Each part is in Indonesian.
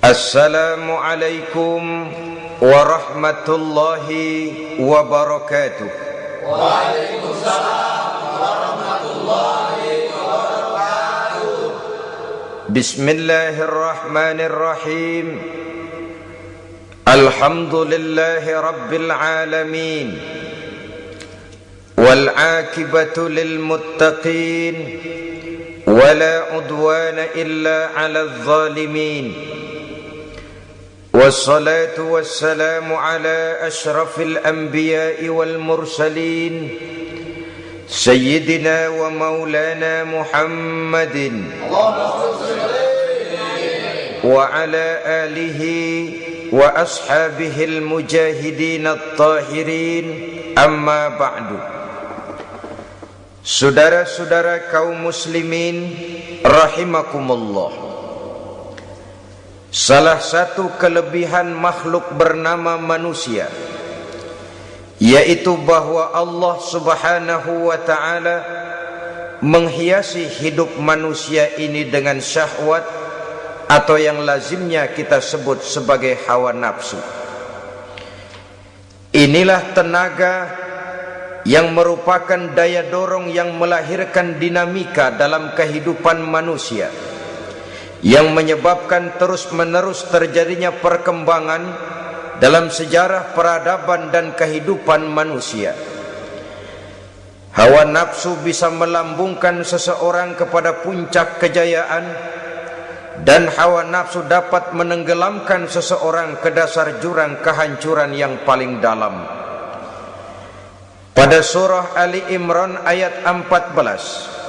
Assalamualaikum warahmatullahi wabarakatuh. Waalaikumsalam warahmatullahi wabarakatuh. Bismillahirrahmanirrahim. Alhamdulillahi rabbil alamin. Wal aqibatu lil muttaqin. Wala udwana illa 'alal zalimin. والصلاة والسلام على أشرف الأنبياء والمرسلين سيدنا ومولانا محمد وعلى آله وأصحابه المجاهدين الطاهرين أما بعد. Saudara-saudara kaum muslimin rahimakumullah, salah satu kelebihan makhluk bernama manusia, yaitu bahwa Allah subhanahu wa ta'ala menghiasi hidup manusia ini dengan syahwat, atau yang lazimnya kita sebut sebagai hawa nafsu. Inilah tenaga yang merupakan daya dorong yang melahirkan dinamika dalam kehidupan manusia, yang menyebabkan terus-menerus terjadinya perkembangan dalam sejarah peradaban dan kehidupan manusia. Hawa nafsu bisa melambungkan seseorang kepada puncak kejayaan, dan hawa nafsu dapat menenggelamkan seseorang ke dasar jurang kehancuran yang paling dalam. Pada surah Ali Imran ayat 14,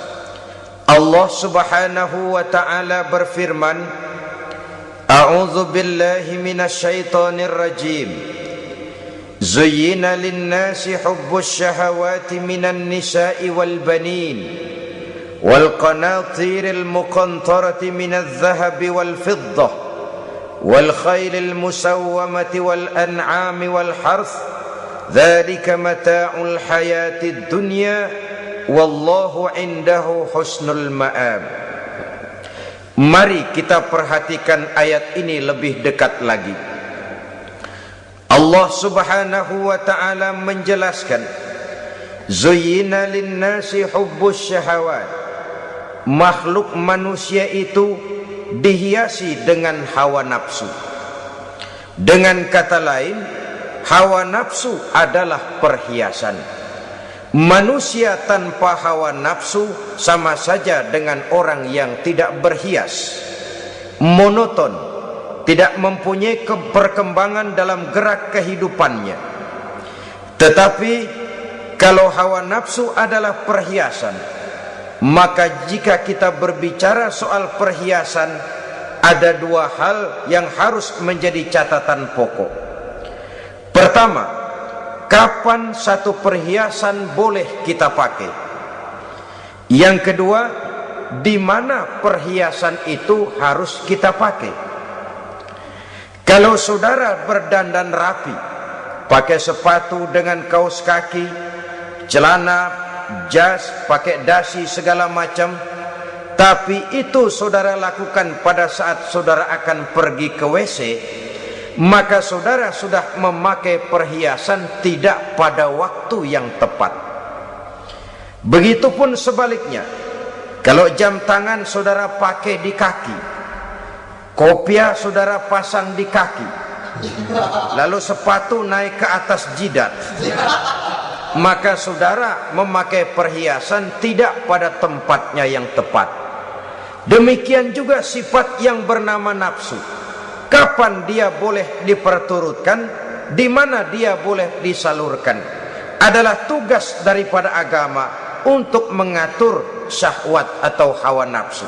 Allah subhanahu wa ta'ala berfirman, A'udzu billahi minasyaitonir rajim. Zuyyina lin-nasi hubbus syahawati minan nisa'i wal banin wal qanatiril muqantarati minadh dhahabi wal fiddah wal khaylil musawwamati wal an'ami wal harth. Dzalika mata'ul hayatid dunya wallahu indahu husnul ma'ab. Mari kita perhatikan ayat ini lebih dekat lagi. Allah subhanahu wa ta'ala menjelaskan, Zuyyina linnasi hubbus syahawat. Makhluk manusia itu dihiasi dengan hawa nafsu. Dengan kata lain, hawa nafsu adalah perhiasan. Manusia tanpa hawa nafsu sama saja dengan orang yang tidak berhias, monoton, tidak mempunyai perkembangan dalam gerak kehidupannya. Tetapi kalau hawa nafsu adalah perhiasan, maka jika kita berbicara soal perhiasan, ada dua hal yang harus menjadi catatan pokok. Pertama, kapan satu perhiasan boleh kita pakai? Yang kedua, di mana perhiasan itu harus kita pakai? Kalau saudara berdandan rapi, pakai sepatu dengan kaos kaki, celana, jas, pakai dasi segala macam, tapi itu saudara lakukan pada saat saudara akan pergi ke WC, maka saudara sudah memakai perhiasan tidak pada waktu yang tepat. Begitupun sebaliknya, kalau jam tangan saudara pakai di kaki, kopiah saudara pasang di kaki, lalu sepatu naik ke atas jidat, maka saudara memakai perhiasan tidak pada tempatnya yang tepat. Demikian juga sifat yang bernama nafsu. kapan dia boleh diperturutkan, di mana dia boleh disalurkan. Adalah tugas daripada agama untuk mengatur syahwat atau hawa nafsu.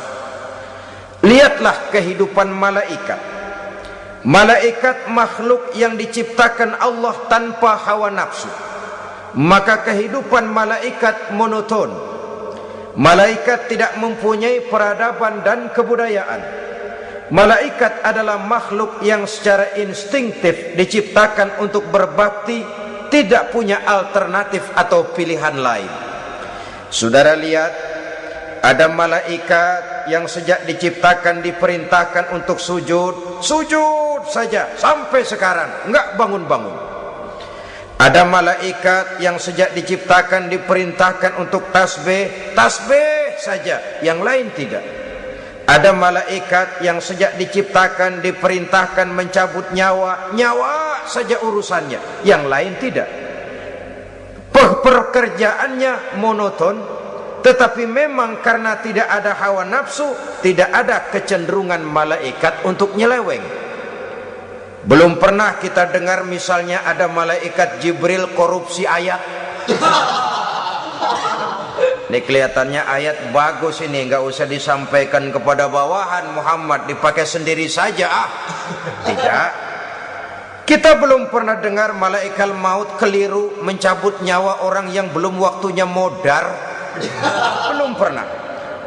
Lihatlah kehidupan malaikat. Malaikat makhluk yang diciptakan Allah tanpa hawa nafsu. Maka kehidupan malaikat monoton. Malaikat tidak mempunyai peradaban dan kebudayaan. Malaikat adalah makhluk yang secara instinktif diciptakan untuk berbakti, tidak punya alternatif atau pilihan lain. Saudara lihat, ada malaikat yang sejak diciptakan diperintahkan untuk sujud, sujud saja sampai sekarang enggak bangun-bangun. Ada malaikat yang sejak diciptakan diperintahkan untuk tasbih, tasbih saja, yang lain tidak. Ada malaikat yang sejak diciptakan diperintahkan mencabut nyawa, nyawa saja urusannya, yang lain tidak. Pekerjaannya monoton, tetapi memang karena tidak ada hawa nafsu, tidak ada kecenderungan malaikat untuk nyeleweng. Belum pernah kita dengar misalnya ada malaikat Jibril korupsi ayat. Ini kelihatannya ayat bagus ini, nggak usah disampaikan kepada bawahan Muhammad, dipakai sendiri saja. Tidak. Kita belum pernah dengar malaikat maut keliru mencabut nyawa orang yang belum waktunya modar. Belum pernah.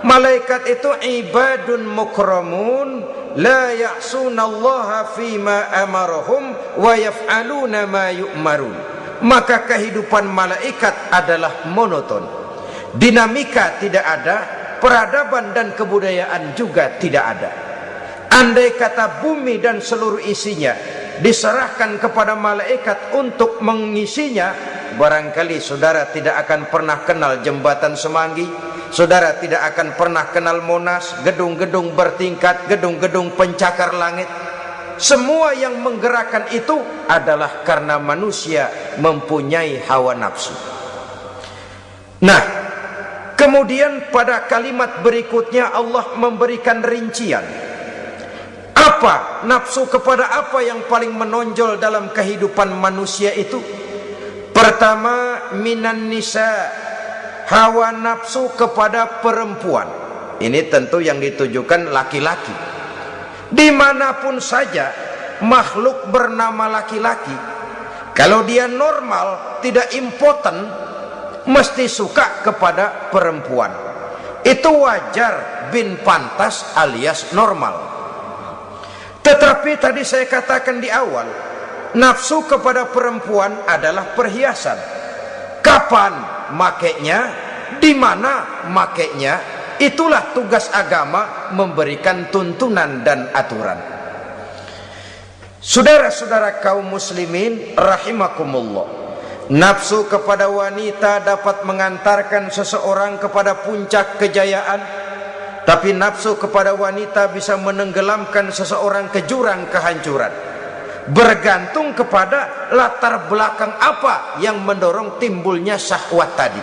Malaikat itu ibadun mukramun, la ya'sunallaha fima amarahum wa yaf'aluna ma yu'marun. Maka kehidupan malaikat adalah monoton. Dinamika tidak ada, peradaban dan kebudayaan juga tidak ada. Andai kata bumi dan seluruh isinya diserahkan kepada malaikat untuk mengisinya, barangkali saudara tidak akan pernah kenal jembatan Semanggi, saudara tidak akan pernah kenal Monas, gedung-gedung bertingkat, gedung-gedung pencakar langit. Semua yang menggerakkan itu adalah karena manusia mempunyai hawa nafsu. Nah, kemudian pada kalimat berikutnya Allah memberikan rincian. Apa nafsu kepada apa yang paling menonjol dalam kehidupan manusia itu? Pertama, minan nisa, hawa nafsu kepada perempuan. Ini tentu yang ditujukan laki-laki. Dimanapun saja makhluk bernama laki-laki, kalau dia normal, tidak impoten, mesti suka kepada perempuan. Itu wajar, bin pantas alias normal. Tetapi tadi saya katakan di awal, nafsu kepada perempuan adalah perhiasan. Kapan makainya, di mana makainya, itulah tugas agama memberikan tuntunan dan aturan. Saudara-saudara kaum muslimin rahimakumullah, nafsu kepada wanita dapat mengantarkan seseorang kepada puncak kejayaan, tapi nafsu kepada wanita bisa menenggelamkan seseorang ke jurang kehancuran. Bergantung kepada latar belakang apa yang mendorong timbulnya syahwat tadi.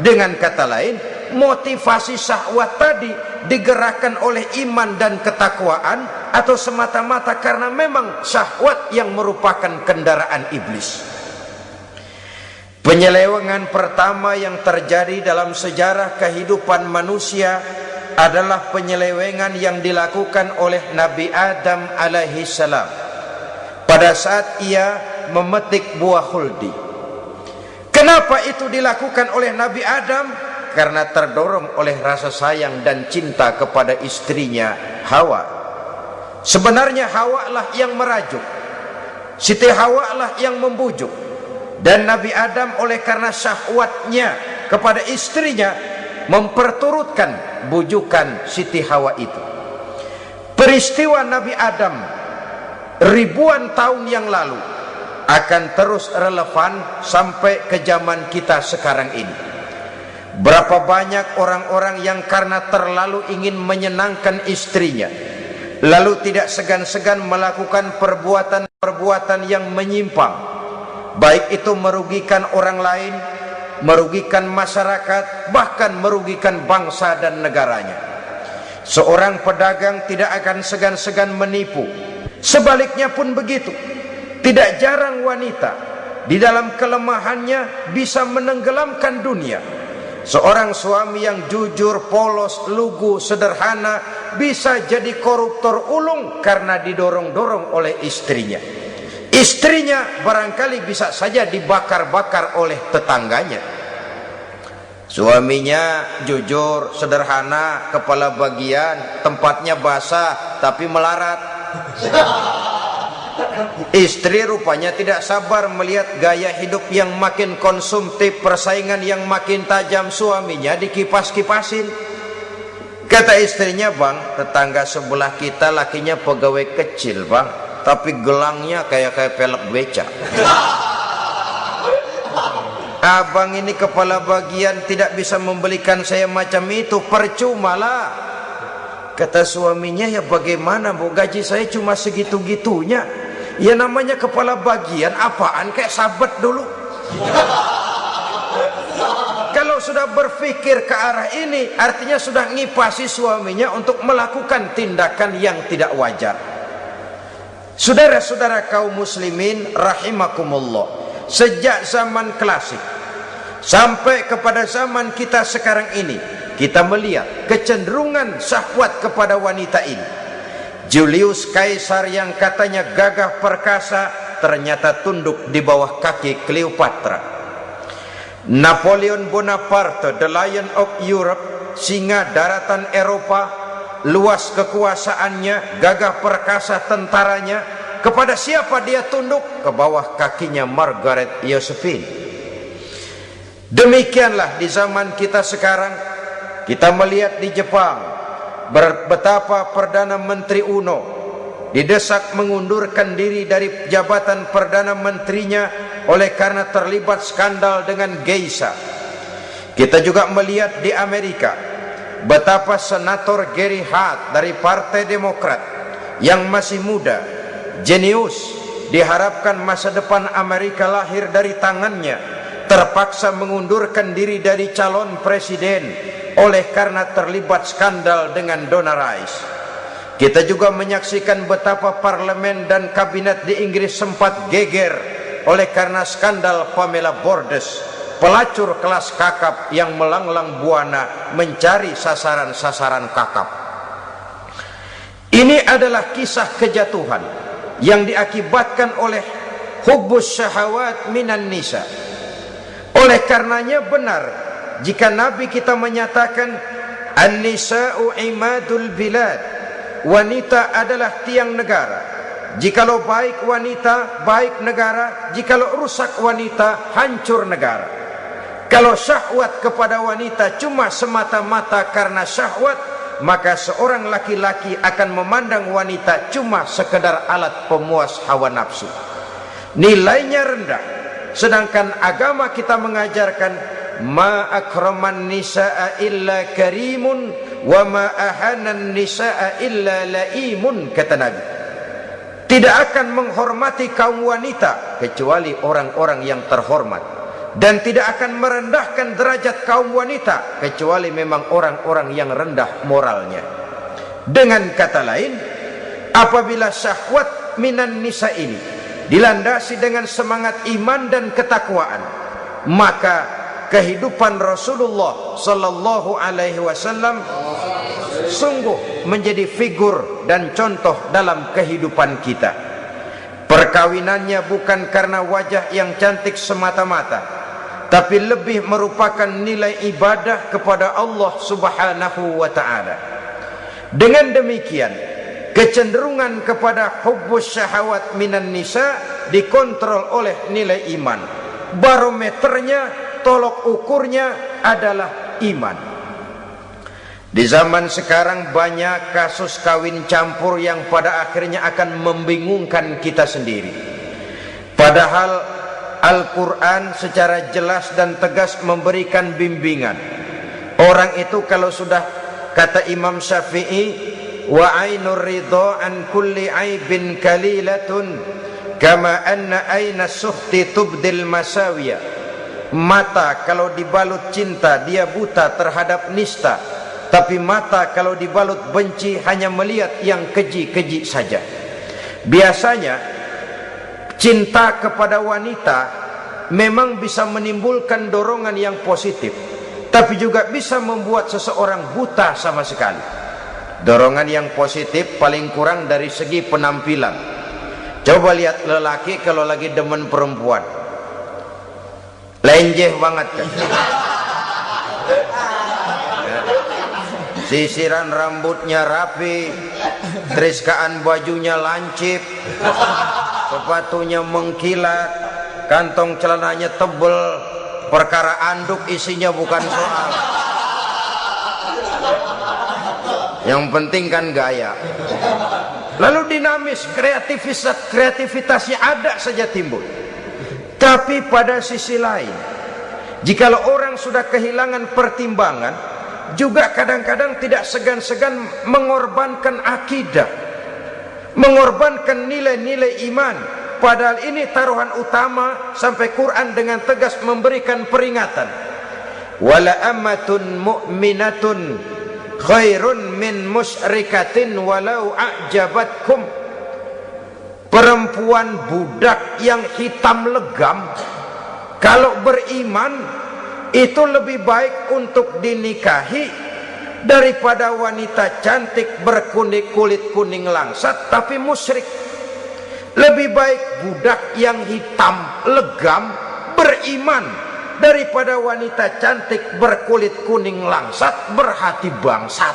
Dengan kata lain, motivasi syahwat tadi digerakkan oleh iman dan ketakwaan, atau semata-mata karena memang syahwat yang merupakan kendaraan iblis. Penyelewengan pertama yang terjadi dalam sejarah kehidupan manusia adalah penyelewengan yang dilakukan oleh Nabi Adam alaihi salam pada saat ia memetik buah khuldi. Kenapa itu dilakukan oleh Nabi Adam? Karena terdorong oleh rasa sayang dan cinta kepada istrinya Hawa. Sebenarnya Hawa lah yang merajuk, Siti Hawa lah yang membujuk, dan Nabi Adam oleh karena syahwatnya kepada istrinya memperturutkan bujukan Siti Hawa itu. Peristiwa Nabi Adam ribuan tahun yang lalu akan terus relevan sampai ke zaman kita sekarang ini. Berapa banyak orang-orang yang karena terlalu ingin menyenangkan istrinya, lalu tidak segan-segan melakukan perbuatan-perbuatan yang menyimpang, baik itu merugikan orang lain, merugikan masyarakat, bahkan merugikan bangsa dan negaranya. Seorang pedagang tidak akan segan-segan menipu. Sebaliknya pun begitu. Tidak jarang wanita di dalam kelemahannya bisa menenggelamkan dunia. Seorang suami yang jujur, polos, lugu, sederhana bisa jadi koruptor ulung karena didorong-dorong oleh istrinya. Istrinya barangkali bisa saja dibakar-bakar oleh tetangganya. Suaminya jujur, sederhana, kepala bagian, tempatnya basah tapi melarat. Istri rupanya tidak sabar melihat gaya hidup yang makin konsumtif, persaingan yang makin tajam. Suaminya dikipas-kipasin. Kata istrinya, bang, tetangga sebelah kita lakinya pegawai kecil bang, tapi gelangnya kayak pelek beca. Abang ini kepala bagian tidak bisa membelikan saya macam itu, percuma lah. Kata suaminya, ya bagaimana bu, gaji saya cuma segitu-gitunya. Ya namanya kepala bagian, apaan, kayak sabet dulu. Kalau sudah berpikir ke arah ini, artinya sudah ngipasi suaminya untuk melakukan tindakan yang tidak wajar. Saudara-saudara kaum muslimin rahimakumullah, sejak zaman klasik sampai kepada zaman kita sekarang ini, kita melihat kecenderungan syahwat kepada wanita ini. Julius Caesar yang katanya gagah perkasa ternyata tunduk di bawah kaki Cleopatra. Napoleon Bonaparte, the Lion of Europe, singa daratan Eropa, luas kekuasaannya, gagah perkasa tentaranya, kepada siapa dia tunduk? Ke bawah kakinya Margaret Josephine. Demikianlah di zaman kita sekarang, kita melihat di Jepang betapa Perdana Menteri Uno didesak mengundurkan diri dari jabatan Perdana Menterinya oleh karena terlibat skandal dengan geisha. Kita juga melihat di Amerika betapa Senator Gary Hart dari Partai Demokrat yang masih muda, jenius, diharapkan masa depan Amerika lahir dari tangannya, terpaksa mengundurkan diri dari calon presiden oleh karena terlibat skandal dengan Donna Rice. Kita juga menyaksikan betapa parlemen dan kabinet di Inggris sempat geger oleh karena skandal Pamela Bordes, pelacur kelas kakap yang melanglang buana mencari sasaran-sasaran kakap. Ini adalah kisah kejatuhan yang diakibatkan oleh hubbus syahawat minan nisa. Oleh karenanya benar jika Nabi kita menyatakan an-nisa'u imadul bilad, wanita adalah tiang negara. Jikalau baik wanita, baik negara. Jikalau rusak wanita, hancur negara. Kalau syahwat kepada wanita cuma semata-mata karena syahwat, maka seorang laki-laki akan memandang wanita cuma sekedar alat pemuas hawa nafsu. Nilainya rendah. Sedangkan agama kita mengajarkan ma akraman nisaa illa karimun wa ma ahanan nisaa illa laimun, kata Nabi. Tidak akan menghormati kaum wanita kecuali orang-orang yang terhormat, dan tidak akan merendahkan derajat kaum wanita kecuali memang orang-orang yang rendah moralnya. Dengan kata lain, apabila syahwat minan nisa ini dilandasi dengan semangat iman dan ketakwaan, maka kehidupan Rasulullah sallallahu alaihi wasallam sungguh menjadi figur dan contoh dalam kehidupan kita. Perkawinannya bukan karena wajah yang cantik semata-mata, tapi lebih merupakan nilai ibadah kepada Allah Subhanahu wa ta'ala. Dengan demikian, kecenderungan kepada hubbus syahawat minan nisa dikontrol oleh nilai iman. Barometernya, tolok ukurnya adalah iman. Di zaman sekarang banyak kasus kawin campur yang pada akhirnya akan membingungkan kita sendiri. Padahal Al-Quran secara jelas dan tegas memberikan bimbingan. Orang itu kalau sudah, kata Imam Syafi'i, wa ainur ridha an kulli aibin kalilatun kama anna aina suhti tubdil masawiya. Mata kalau dibalut cinta dia buta terhadap nista, tapi mata kalau dibalut benci hanya melihat yang keji-keji saja. Biasanya cinta kepada wanita memang bisa menimbulkan dorongan yang positif, tapi juga bisa membuat seseorang buta sama sekali. Dorongan yang positif paling kurang dari segi penampilan. Coba lihat lelaki kalau lagi demen perempuan, lenjeh banget kan. Sisiran rambutnya rapi, triskaan bajunya lancip, sepatunya mengkilat, kantong celananya tebel, perkara anduk isinya bukan soal. Yang penting kan gaya. Lalu dinamis, kreativitasnya ada saja timbul. Tapi pada sisi lain, jikalau orang sudah kehilangan pertimbangan, juga kadang-kadang tidak segan-segan mengorbankan akidah, mengorbankan nilai-nilai iman. Padahal ini taruhan utama, sampai Quran dengan tegas memberikan peringatan. Wala ammatun mu'minatun khairun min musyrikatin walau a'jabatkum. Perempuan budak yang hitam legam kalau beriman itu lebih baik untuk dinikahi daripada wanita cantik berkulit kuning langsat tapi musyrik. Lebih baik budak yang hitam legam beriman daripada wanita cantik berkulit kuning langsat berhati bangsat.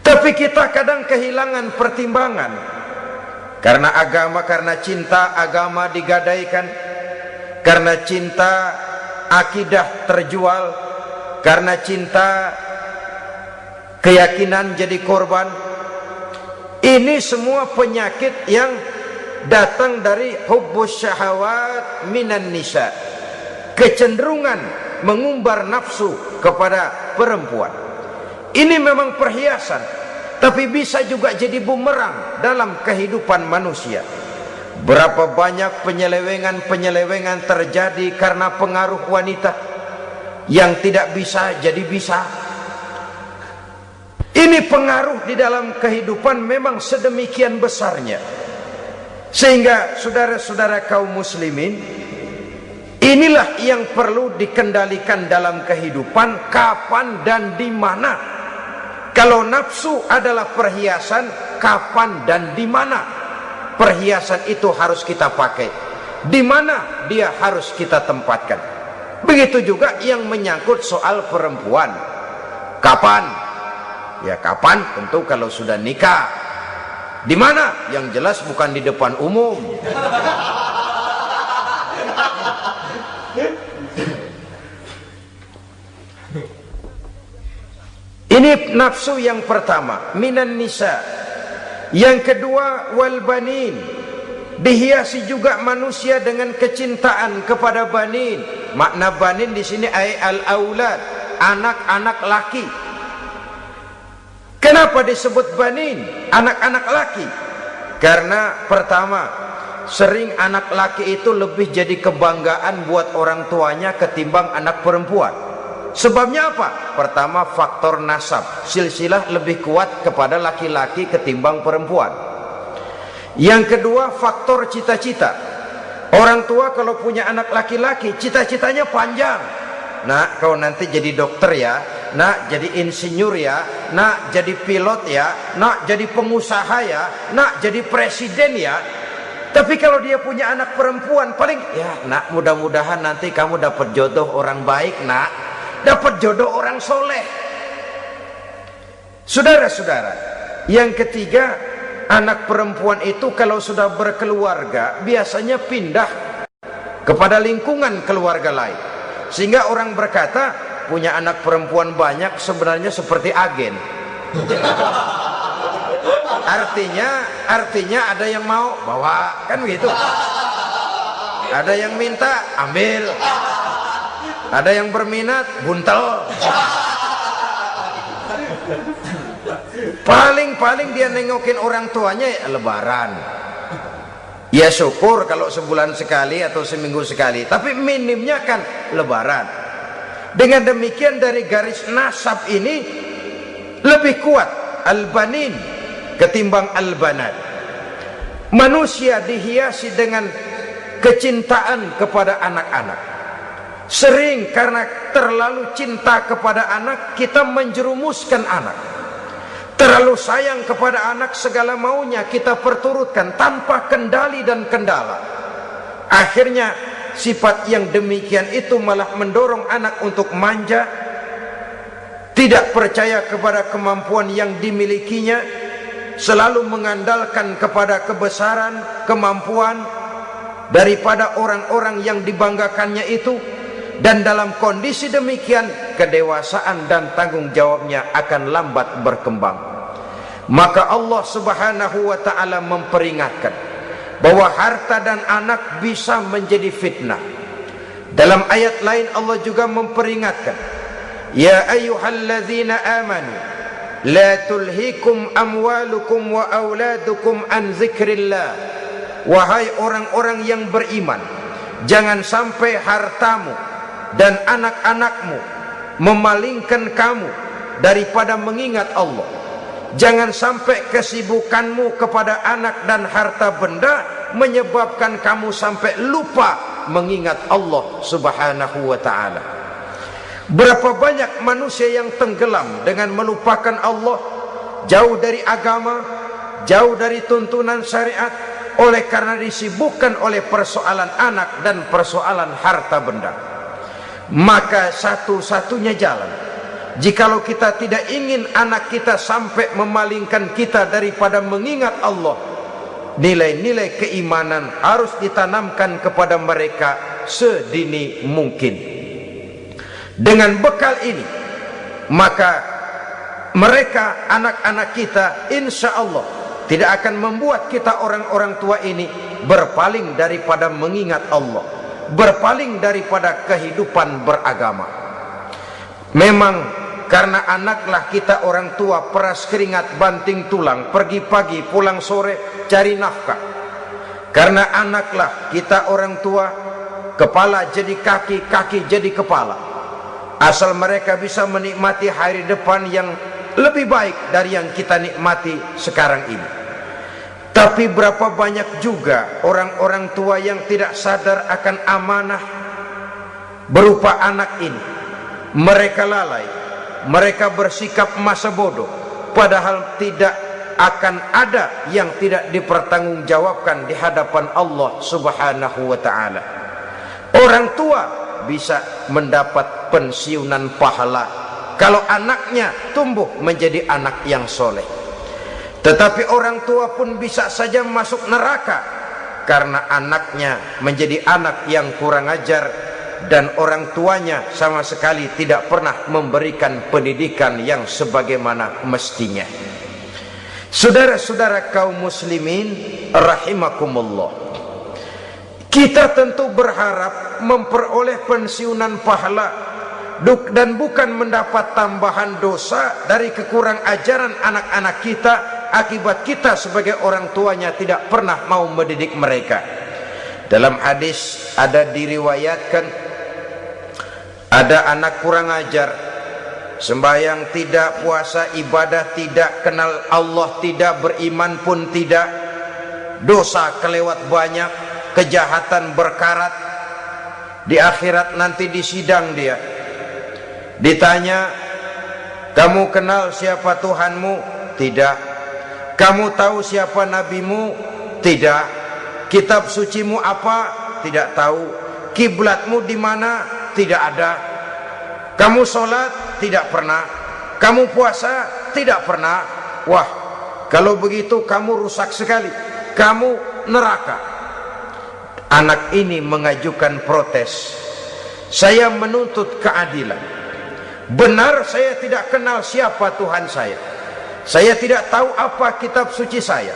Tapi kita kadang kehilangan pertimbangan karena agama, karena cinta agama digadaikan, karena cinta akidah terjual, karena cinta keyakinan jadi korban. Ini semua penyakit yang datang dari hubbus syahawat minan nisa, kecenderungan mengumbar nafsu kepada perempuan. Ini memang perhiasan, tapi bisa juga jadi bumerang dalam kehidupan manusia. Berapa banyak penyelewengan terjadi karena pengaruh wanita yang tidak bisa jadi bisa. Ini pengaruh di dalam kehidupan memang sedemikian besarnya, sehingga saudara-saudara kaum muslimin, inilah yang perlu dikendalikan dalam kehidupan, kapan dan di mana. Kalau nafsu adalah perhiasan, kapan dan di mana perhiasan itu harus kita pakai, di mana dia harus kita tempatkan. Begitu juga yang menyangkut soal perempuan. Kapan? Ya kapan tentu kalau sudah nikah. Di mana? Yang jelas bukan di depan umum. Ini nafsu yang pertama, minan nisa. Yang kedua, wal banin. Dihiasi juga manusia dengan kecintaan kepada banin. Makna banin di sini ay al aulad, anak-anak laki. Kenapa disebut banin, anak-anak laki? Karena pertama, sering anak laki itu lebih jadi kebanggaan buat orang tuanya ketimbang anak perempuan. Sebabnya apa? Pertama, faktor nasab, silsilah lebih kuat kepada laki-laki ketimbang perempuan. Yang kedua, faktor cita-cita. Orang tua kalau punya anak laki-laki, cita-citanya panjang. Nak, kau nanti jadi dokter ya, nak jadi insinyur ya, nak jadi pilot ya, nak jadi pengusaha ya, nak jadi presiden ya. Tapi kalau dia punya anak perempuan, paling ya nak, mudah-mudahan nanti kamu dapat jodoh orang baik nak, dapat jodoh orang soleh. Saudara-saudara, yang ketiga, anak perempuan itu kalau sudah berkeluarga biasanya pindah kepada lingkungan keluarga lain, sehingga orang berkata punya anak perempuan banyak sebenarnya seperti agen. Artinya ada yang mau bawa, kan begitu. Ada yang minta ambil, ada yang berminat buntel. Paling dia nengokin orang tuanya ya lebaran. Ya syukur kalau sebulan sekali atau seminggu sekali, tapi minimnya kan lebaran. Dengan demikian dari garis nasab ini lebih kuat al-banin ketimbang al-banat. Manusia dihiasi dengan kecintaan kepada anak-anak. Sering karena terlalu cinta kepada anak, kita menjerumuskan anak. Terlalu sayang kepada anak, segala maunya kita perturutkan tanpa kendali dan kendala. Akhirnya sifat yang demikian itu malah mendorong anak untuk manja, tidak percaya kepada kemampuan yang dimilikinya, selalu mengandalkan kepada kebesaran, kemampuan daripada orang-orang yang dibanggakannya itu. Dan dalam kondisi demikian, kedewasaan dan tanggung jawabnya akan lambat berkembang. Maka Allah Subhanahu wa ta'ala memperingatkan bahwa harta dan anak bisa menjadi fitnah. Dalam ayat lain Allah juga memperingatkan, ya ayyuhalladzina amanu la tulhikum amwalukum wa auladukum an zikrillah. Wahai orang-orang yang beriman, jangan sampai hartamu dan anak-anakmu memalingkan kamu daripada mengingat Allah. Jangan sampai kesibukanmu kepada anak dan harta benda menyebabkan kamu sampai lupa mengingat Allah Subhanahu wa ta'ala. Berapa banyak manusia yang tenggelam dengan melupakan Allah, jauh dari agama, jauh dari tuntunan syariat, oleh karena disibukkan oleh persoalan anak dan persoalan harta benda. Maka satu-satunya jalan, jikalau kita tidak ingin anak kita sampai memalingkan kita daripada mengingat Allah, nilai-nilai keimanan harus ditanamkan kepada mereka sedini mungkin. Dengan bekal ini, maka mereka, anak-anak kita, insya Allah tidak akan membuat kita orang-orang tua ini berpaling daripada mengingat Allah, berpaling daripada kehidupan beragama. Memang karena anaklah kita orang tua peras keringat banting tulang, pergi pagi pulang sore cari nafkah. Karena anaklah kita orang tua kepala jadi kaki, kaki jadi kepala. Asal mereka bisa menikmati hari depan yang lebih baik dari yang kita nikmati sekarang ini. Tapi berapa banyak juga orang-orang tua yang tidak sadar akan amanah berupa anak ini. Mereka lalai, mereka bersikap masa bodoh, padahal tidak akan ada yang tidak dipertanggungjawabkan di hadapan Allah Subhanahu wa ta'ala. Orang tua bisa mendapat pensiunan pahala kalau anaknya tumbuh menjadi anak yang soleh. Tetapi orang tua pun bisa saja masuk neraka karena anaknya menjadi anak yang kurang ajar dan orang tuanya sama sekali tidak pernah memberikan pendidikan yang sebagaimana mestinya. Saudara-saudara kaum muslimin rahimakumullah, kita tentu berharap memperoleh pensiunan pahala dan bukan mendapat tambahan dosa dari kekurang ajaran anak-anak kita akibat kita sebagai orang tuanya tidak pernah mau mendidik mereka. Dalam hadis ada diriwayatkan, ada anak kurang ajar, sembahyang tidak, puasa ibadah tidak, kenal Allah tidak, beriman pun tidak, dosa kelewat banyak, kejahatan berkarat. Di akhirat nanti disidang dia, ditanya, kamu kenal siapa Tuhanmu? Tidak. Kamu tahu siapa nabimu? Tidak. Kitab sucimu apa? Tidak tahu. Kiblatmu di mana? Tidak ada. Kamu sholat? Tidak pernah. Kamu puasa? Tidak pernah. Wah, kalau begitu kamu rusak sekali, kamu neraka. Anak ini mengajukan protes, saya menuntut keadilan. Benar saya tidak kenal siapa Tuhan saya, saya tidak tahu apa kitab suci saya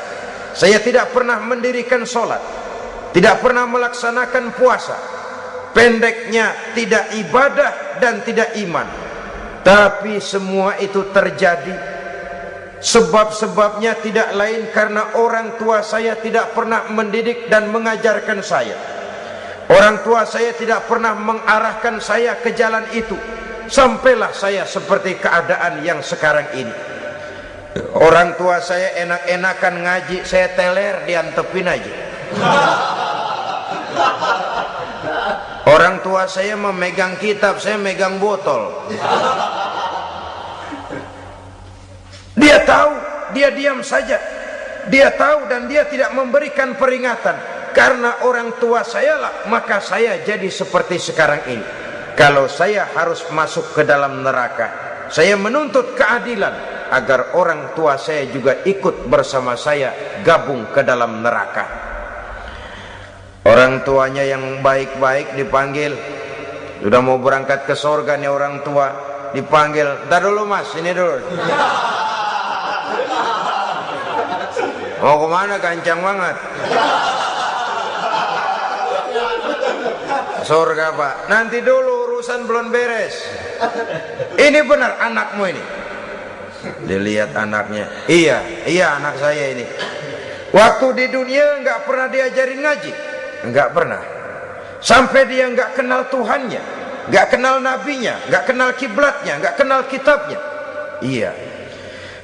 tidak pernah mendirikan sholat, tidak pernah melaksanakan puasa, pendeknya tidak ibadah dan tidak iman. Tapi semua itu terjadi, sebab-sebabnya tidak lain karena orang tua saya tidak pernah mendidik dan mengajarkan saya. Orang tua saya tidak pernah mengarahkan saya ke jalan itu. sampailah saya seperti keadaan yang sekarang ini. Orang tua saya enak-enakan ngaji, saya teler diantepin aja. Orang tua saya memegang kitab, saya megang botol. Dia tahu, dia diam saja. Dia tahu dan dia tidak memberikan peringatan. Karena orang tua saya lah, maka saya jadi seperti sekarang ini. Kalau saya harus masuk ke dalam neraka, saya menuntut keadilan agar orang tua saya juga ikut bersama saya gabung ke dalam neraka. Orang tuanya yang baik-baik dipanggil, sudah mau berangkat ke sorga nih orang tua, dipanggil, "Ntar dulu mas, ini dulu." Mau kemana, kancang banget? Sorga pak, nanti dulu urusan belum beres. Ini benar anakmu ini? Dilihat anaknya, iya anak saya ini. Waktu di dunia nggak pernah diajarin ngaji, nggak pernah. Sampai dia nggak kenal Tuhannya, nggak kenal nabinya, nggak kenal kiblatnya, nggak kenal kitabnya. Iya.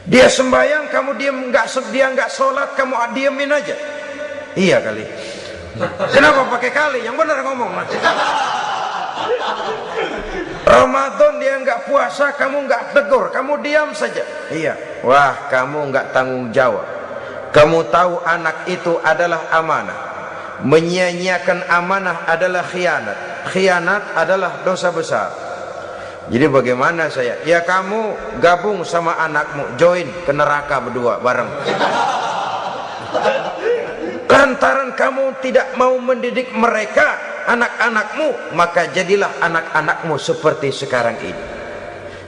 Dia sembahyang, kamu diam, dia nggak sholat, kamu diemin aja. Iya kali. Kenapa pakai kali? Yang benar ngomong. Ramadan dia nggak puasa, kamu nggak tegur, kamu diam saja. Iya. Wah, kamu nggak tanggung jawab. Kamu tahu anak itu adalah amanah. Menyia-nyiakan amanah adalah khianat. Khianat adalah dosa besar. Jadi bagaimana saya? Ya kamu gabung sama anakmu, join ke neraka berdua bareng. Lantaran kamu tidak mau mendidik mereka, anak-anakmu, maka jadilah anak-anakmu seperti sekarang ini.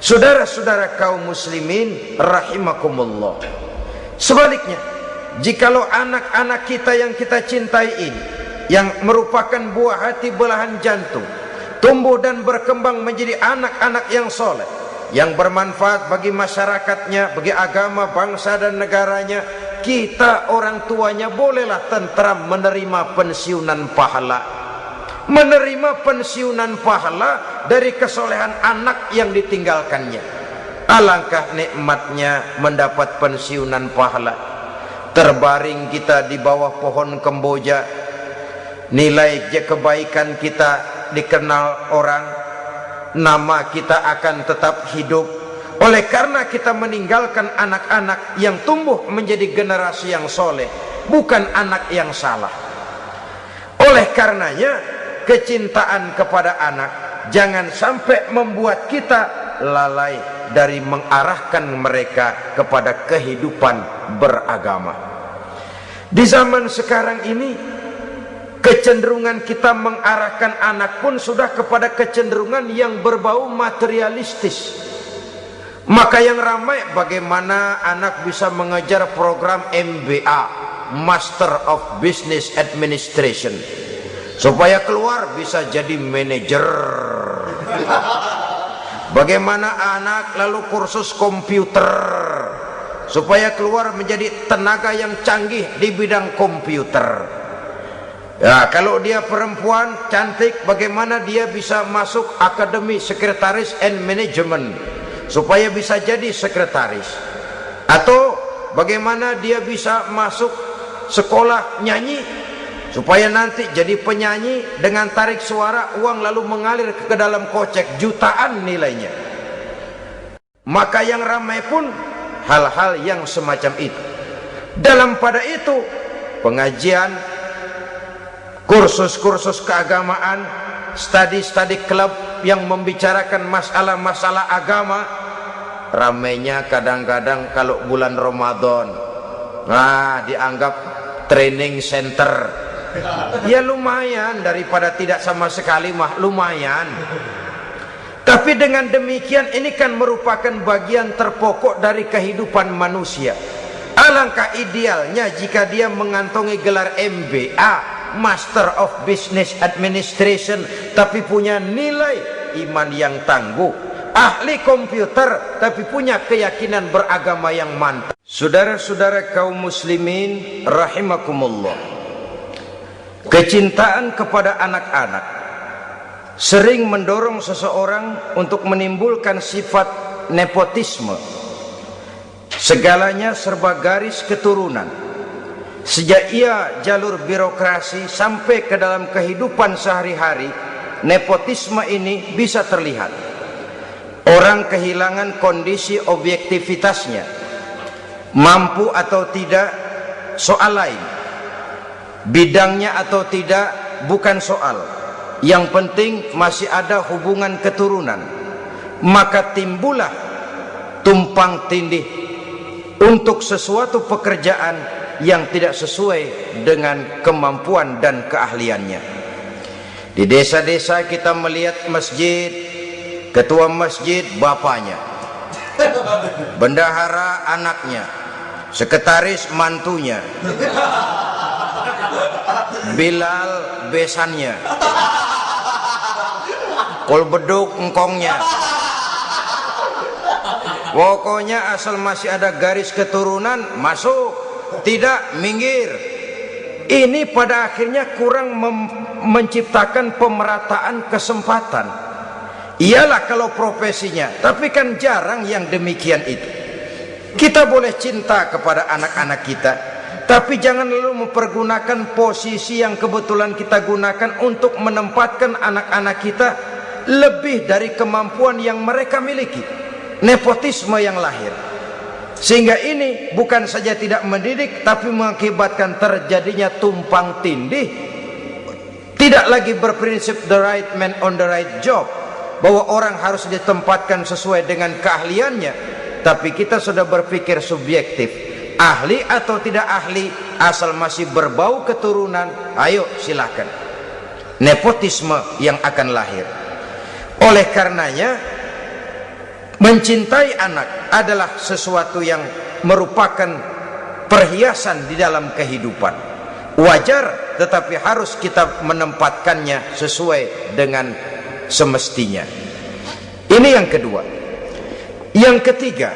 Saudara-saudara kaum muslimin rahimakumullah. Sebaliknya, jikalau anak-anak kita yang kita cintai ini, yang merupakan buah hati belahan jantung, tumbuh dan berkembang menjadi anak-anak yang soleh, yang bermanfaat bagi masyarakatnya, bagi agama, bangsa dan negaranya, kita orang tuanya bolehlah tentram menerima pensiunan pahala. Menerima pensiunan pahala dari kesolehan anak yang ditinggalkannya. Alangkah nikmatnya mendapat pensiunan pahala. Terbaring kita di bawah pohon kemboja, nilai kebaikan kita dikenal orang, nama kita akan tetap hidup. Oleh karena kita meninggalkan anak-anak yang tumbuh menjadi generasi yang soleh, bukan anak yang salah. Oleh karenanya, kecintaan kepada anak jangan sampai membuat kita lalai dari mengarahkan mereka kepada kehidupan beragama. Di zaman sekarang ini, kecenderungan kita mengarahkan anak pun sudah kepada kecenderungan yang berbau materialistis. Maka yang ramai bagaimana anak bisa mengejar program MBA, Master of Business Administration, supaya keluar bisa jadi manajer. Bagaimana anak lalu kursus komputer, supaya keluar menjadi tenaga yang canggih di bidang komputer. Ya, kalau dia perempuan cantik, bagaimana dia bisa masuk Akademi Sekretaris and Management, supaya bisa jadi sekretaris. Atau bagaimana dia bisa masuk sekolah nyanyi, supaya nanti jadi penyanyi dengan tarik suara, uang lalu mengalir ke dalam kocek jutaan nilainya. Maka yang ramai pun hal-hal yang semacam itu. Dalam pada itu, pengajian, kursus-kursus keagamaan, studi-studi klub yang membicarakan masalah-masalah agama, ramainya kadang-kadang kalau bulan Ramadan, dianggap training center. Ya lumayan, daripada tidak sama sekali mah lumayan. Tapi dengan demikian ini kan merupakan bagian terpokok dari kehidupan manusia. Alangkah idealnya jika dia mengantongi gelar MBA, Master of Business Administration, tapi punya nilai iman yang tangguh, ahli komputer tapi punya keyakinan beragama yang mantap. Saudara-saudara kaum muslimin rahimakumullah, kecintaan kepada anak-anak sering mendorong seseorang untuk menimbulkan sifat nepotisme. Segalanya serba garis keturunan. Sejak ia jalur birokrasi sampai ke dalam kehidupan sehari-hari, nepotisme ini bisa terlihat. Orang kehilangan kondisi objektivitasnya. Mampu atau tidak soal lain, bidangnya atau tidak bukan soal. Yang penting masih ada hubungan keturunan. Maka timbullah tumpang tindih untuk sesuatu pekerjaan yang tidak sesuai dengan kemampuan dan keahliannya. Di desa-desa kita melihat masjid, ketua masjid bapaknya, bendahara anaknya, sekretaris mantunya, Bilal besannya, kolbeduk engkongnya. Pokoknya asal masih ada garis keturunan, masuk, tidak minggir. Ini pada akhirnya kurang menciptakan pemerataan kesempatan. Iyalah kalau profesinya, tapi kan jarang yang demikian itu. Kita boleh cinta kepada anak-anak kita, tapi jangan lalu mempergunakan posisi yang kebetulan kita gunakan untuk menempatkan anak-anak kita lebih dari kemampuan yang mereka miliki. Nepotisme yang lahir, sehingga ini bukan saja tidak mendidik, tapi mengakibatkan terjadinya tumpang tindih. Tidak lagi berprinsip the right man on the right job, bahwa orang harus ditempatkan sesuai dengan keahliannya, tapi kita sudah berpikir subjektif, ahli atau tidak ahli, asal masih berbau keturunan, ayo silakan. Nepotisme yang akan lahir. Oleh karenanya, mencintai anak adalah sesuatu yang merupakan perhiasan di dalam kehidupan. Wajar, tetapi harus kita menempatkannya sesuai dengan semestinya. Ini yang kedua. Yang ketiga,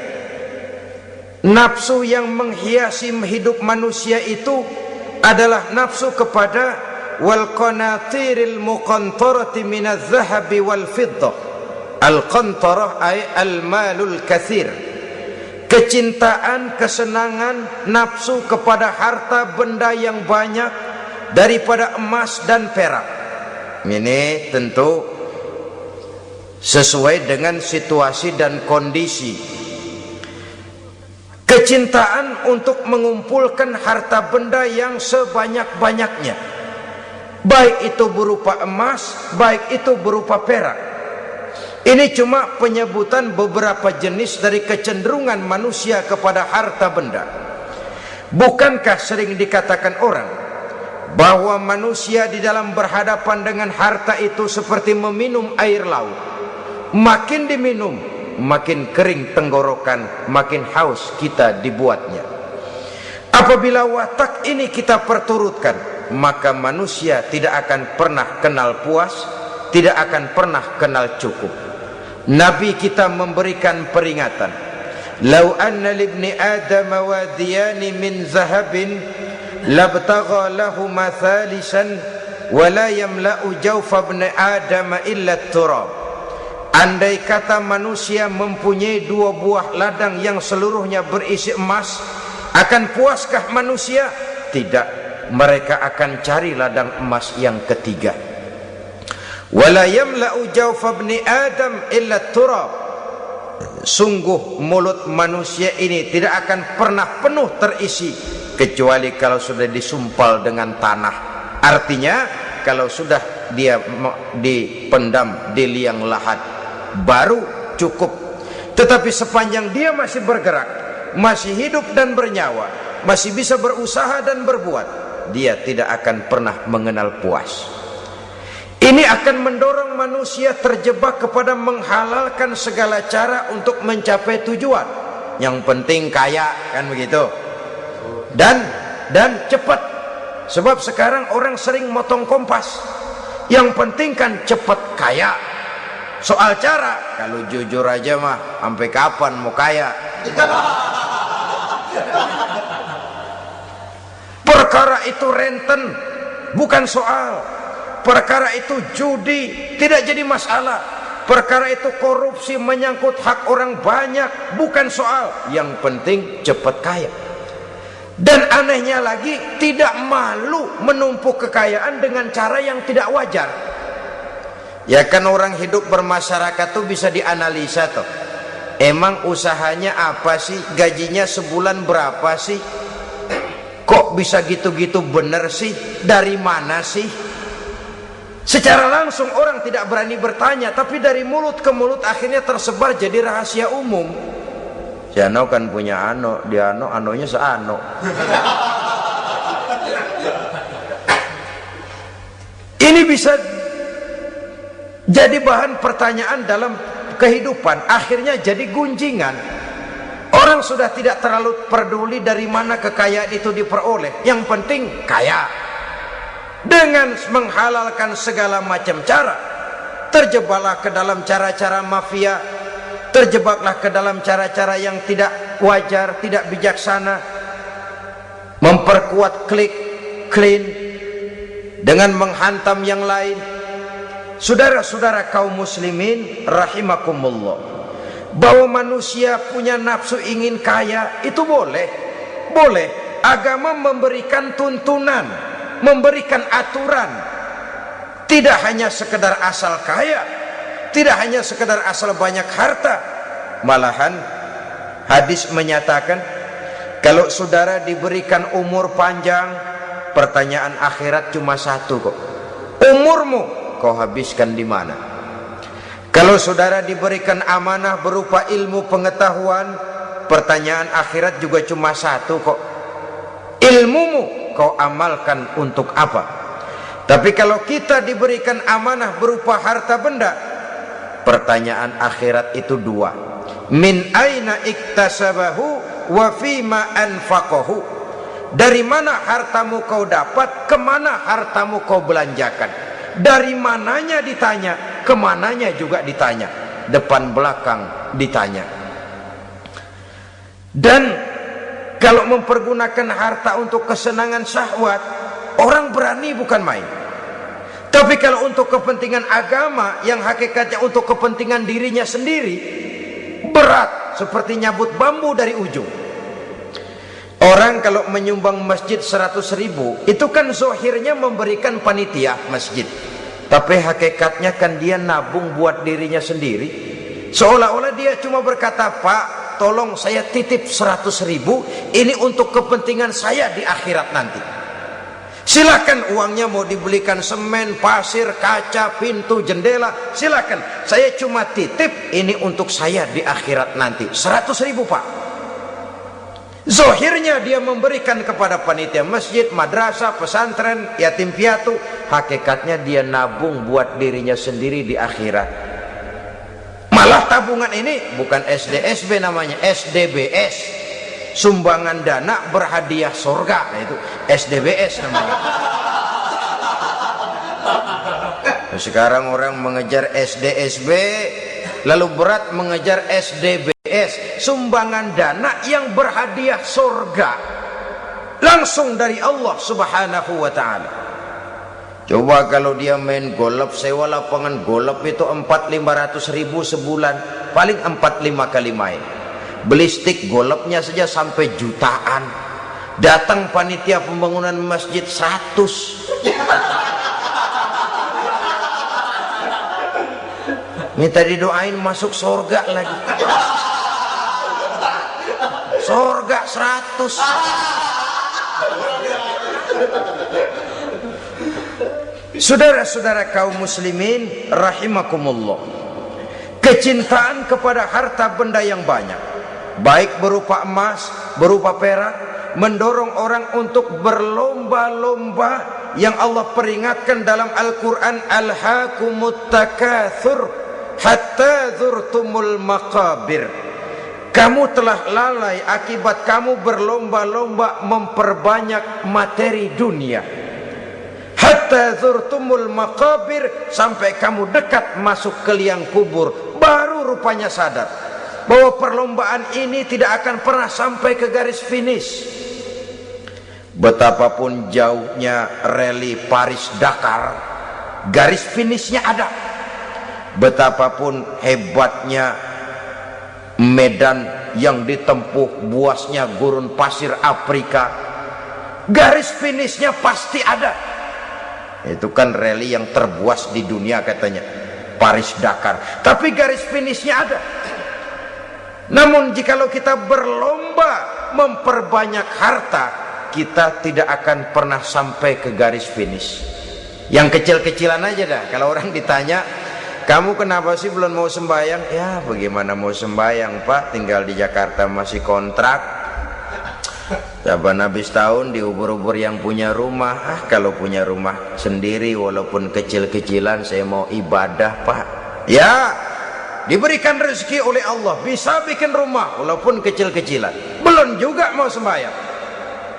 nafsu yang menghiasi hidup manusia itu adalah nafsu kepada wal qanatiril muqantarati minadz zahabi wal fiddah. Al-qantarah ay al-malul kathir. Kecintaan, kesenangan, nafsu kepada harta benda yang banyak daripada emas dan perak. Ini tentu sesuai dengan situasi dan kondisi. Kecintaan untuk mengumpulkan harta benda yang sebanyak-banyaknya, baik itu berupa emas, baik itu berupa perak. Ini cuma penyebutan beberapa jenis dari kecenderungan manusia kepada harta benda. Bukankah sering dikatakan orang bahwa manusia di dalam berhadapan dengan harta itu seperti meminum air laut. Makin diminum, makin kering tenggorokan, makin haus kita dibuatnya. Apabila watak ini kita perturutkan, maka manusia tidak akan pernah kenal puas, tidak akan pernah kenal cukup. Nabi kita memberikan peringatan, "Lau anna libni Adam wadiyani min zahabin labtagha lahuma thalisan wa la yamla'u jawfa ibni Adam illa turab." Andai kata manusia mempunyai dua buah ladang yang seluruhnya berisi emas, akan puaskah manusia? Tidak, mereka akan cari ladang emas yang ketiga. Wala yamla'u jawfa ibni Adam illa turab. Sungguh mulut manusia ini tidak akan pernah penuh terisi kecuali kalau sudah disumpal dengan tanah. Artinya kalau sudah dia dipendam di liang lahat baru cukup. Tetapi sepanjang dia masih bergerak, masih hidup dan bernyawa, masih bisa berusaha dan berbuat, dia tidak akan pernah mengenal puas. Ini akan mendorong manusia terjebak kepada menghalalkan segala cara untuk mencapai tujuan. Yang penting kaya, kan begitu. Dan cepat. Sebab sekarang orang sering motong kompas. Yang penting kan cepat kaya. Soal cara, kalau jujur aja mah, sampai kapan mau kaya? Perkara itu renten, bukan soal. perkara itu judi tidak jadi masalah, perkara itu korupsi menyangkut hak orang banyak bukan soal, yang penting cepat kaya. Dan anehnya lagi, tidak malu menumpuk kekayaan dengan cara yang tidak wajar. Ya kan, orang hidup bermasyarakat tuh bisa dianalisa tuh. Emang usahanya apa sih? Gajinya sebulan berapa sih? Kok bisa gitu-gitu bener sih? Dari mana sih? Secara langsung orang tidak berani bertanya, tapi dari mulut ke mulut akhirnya tersebar jadi rahasia umum. Si Ano kan punya ano, dia anonya seano. Ini bisa jadi bahan pertanyaan dalam kehidupan, akhirnya jadi gunjingan. Orang sudah tidak terlalu peduli dari mana kekayaan itu diperoleh, yang penting kaya. Dengan menghalalkan segala macam cara, terjebaklah ke dalam cara-cara mafia, terjebaklah ke dalam cara-cara yang tidak wajar, tidak bijaksana, memperkuat klik, clean, dengan menghantam yang lain. Saudara-saudara kaum muslimin rahimakumullah, bahwa manusia punya nafsu ingin kaya itu boleh. Agama memberikan tuntunan, memberikan aturan. Tidak hanya sekedar asal kaya, tidak hanya sekedar asal banyak harta. Malahan hadis menyatakan, kalau saudara diberikan umur panjang, pertanyaan akhirat cuma satu kok. Umurmu kau habiskan di mana? Kalau saudara diberikan amanah berupa ilmu pengetahuan, pertanyaan akhirat juga cuma satu kok. Ilmumu kau amalkan untuk apa? Tapi kalau kita diberikan amanah berupa harta benda, pertanyaan akhirat itu dua. Min aina iktasabahu wa fima anfaqahu. Dari mana hartamu kau dapat, kemana hartamu kau belanjakan. Dari mananya ditanya, kemananya juga ditanya, depan belakang ditanya. Dan kalau mempergunakan harta untuk kesenangan syahwat, orang berani bukan main. Tapi kalau untuk kepentingan agama, yang hakikatnya untuk kepentingan dirinya sendiri, berat seperti nyabut bambu dari ujung. Orang kalau menyumbang masjid 100.000, itu kan zohirnya memberikan panitia masjid, tapi hakikatnya kan dia nabung buat dirinya sendiri. Seolah-olah dia cuma berkata, Pak, tolong saya titip 100.000, ini untuk kepentingan saya di akhirat nanti. Silakan uangnya mau dibelikan semen, pasir, kaca, pintu, jendela, silakan. Saya cuma titip, ini untuk saya di akhirat nanti. 100.000 Pak. Zohirnya dia memberikan kepada panitia masjid, madrasah, pesantren, yatim piatu. Hakikatnya dia nabung buat dirinya sendiri di akhirat. Malah tabungan ini bukan SDSB namanya, SDBS. Sumbangan dana berhadiah surga. Nah, itu SDBS namanya. Sekarang orang mengejar SDSB, lalu berat mengejar SDBS, sumbangan dana yang berhadiah surga langsung dari Allah Subhanahu wa ta'ala. Coba kalau dia main golf, sewa lapangan golf itu 400-500 ribu sebulan, paling 4-5 kali main. Beli stick golfnya saja sampai jutaan. Datang panitia pembangunan masjid 100. Minta didoain masuk surga lagi. Surga 100. Saudara-saudara kaum muslimin rahimakumullah, kecintaan kepada harta benda yang banyak, baik berupa emas, berupa perak, mendorong orang untuk berlomba-lomba yang Allah peringatkan dalam Al-Quran, alhaakumut takatsur hatta zurtumul maqabir. Kamu telah lalai akibat kamu berlomba-lomba memperbanyak materi dunia. Hatta zurtumul maqabir, sampai kamu dekat masuk ke liang kubur, baru rupanya sadar bahwa perlombaan ini tidak akan pernah sampai ke garis finish. Betapapun jauhnya rally Paris-Dakar, garis finishnya ada. Betapapun hebatnya medan yang ditempuh, buasnya gurun pasir Afrika, garis finishnya pasti ada. Itu kan rally yang terbuas di dunia katanya, Paris Dakar, tapi garis finishnya ada. Namun jikalau kita berlomba memperbanyak harta, kita tidak akan pernah sampai ke garis finish. Yang kecil-kecilan aja dah. Kalau orang ditanya, kamu kenapa sih belum mau sembahyang? Ya bagaimana mau sembahyang Pak, tinggal di Jakarta masih kontrak. Saban habis tahun diubur-ubur yang punya rumah. Kalau punya rumah sendiri walaupun kecil-kecilan, saya mau ibadah Pak. Ya, diberikan rezeki oleh Allah, bisa bikin rumah walaupun kecil-kecilan, belum juga mau sembahyang.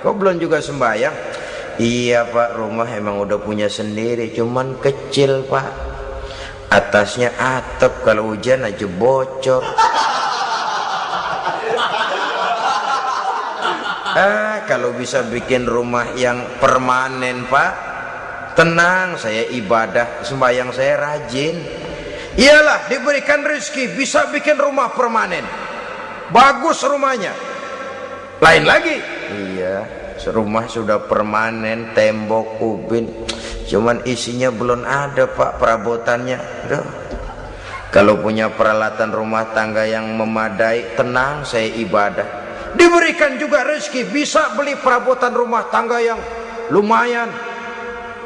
Kok belum juga sembahyang? Iya Pak, rumah emang udah punya sendiri, cuman kecil Pak, atasnya atap, kalau hujan aja bocor. Kalau bisa bikin rumah yang permanen Pak, tenang, saya ibadah, sembahyang saya rajin. Iyalah, diberikan rezeki bisa bikin rumah permanen, bagus rumahnya. Lain lagi, iya, rumah sudah permanen, tembok, ubin, cuman isinya belum ada Pak, perabotannya. Duh. Kalau punya peralatan rumah tangga yang memadai, tenang, saya ibadah. Diberikan juga rezeki bisa beli perabotan rumah tangga yang lumayan.